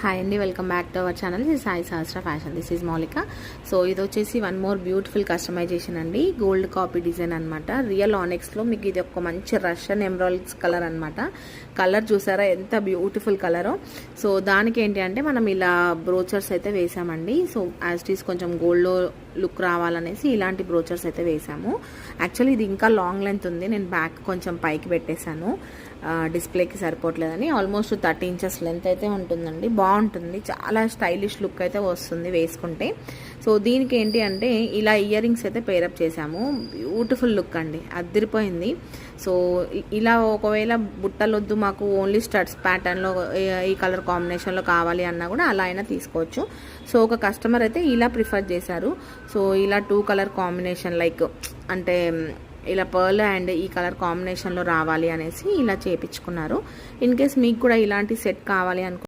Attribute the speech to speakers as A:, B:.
A: Hi అండి, welcome back to our channel. This Sai Sahasra fashion. This is మౌలిక. So ఇది వచ్చేసి వన్ మోర్ బ్యూటిఫుల్ కస్టమైజేషన్ అండి. Gold copy design అనమాట. Real ఆనెక్స్లో మీకు ఇది ఒక మంచి రష్యన్ ఎమరాల్డ్స్ కలర్ అనమాట. కలర్ చూసారా ఎంత బ్యూటిఫుల్ కలరో. సో దానికి ఏంటి అంటే మనం ఇలా బ్రోచర్స్ అయితే వేసామండి. సో యాజ్ ఇట్ ఈస్ కొంచెం గోల్డ్లో లుక్ రావాలనేసి ఇలాంటి బ్రోచర్స్ అయితే వేసాము. యాక్చువల్లీ ఇది ఇంకా లాంగ్ లెంత్ ఉంది. నేను బ్యాక్ కొంచెం పైకి పెట్టేశాను, డిస్ప్లేకి సరిపోవట్లేదని. ఆల్మోస్ట్ 30 ఇంచెస్ లెంత్ అయితే ఉంటుందండి. బాగుంటుంది, చాలా స్టైలిష్ లుక్ అయితే వస్తుంది వేసుకుంటే. సో దీనికి ఏంటి అంటే ఇలా ఇయర్ రింగ్స్ అయితే పేరప్ చేసాము. బ్యూటిఫుల్ లుక్ అండి, అదిరిపోయింది. సో ఇలా ఒకవేళ బుట్టలొద్దు మాకు ఓన్లీ స్టడ్స్ ప్యాటర్న్లో ఈ కలర్ కాంబినేషన్లో కావాలి అన్నా కూడా అలా అయినా తీసుకోవచ్చు. సో ఒక కస్టమర్ అయితే ఇలా ప్రిఫర్ చేశారు. సో ఇలా 2 కలర్ కాంబినేషన్ లైక్ అంటే ఇలా పర్ల్ అండ్ ఈ కలర్ కాంబినేషన్లో రావాలి అనేసి ఇలా చేయించుకున్నారు. ఇన్ కేస్ మీకు కూడా ఇలాంటి సెట్ కావాలి అనుకో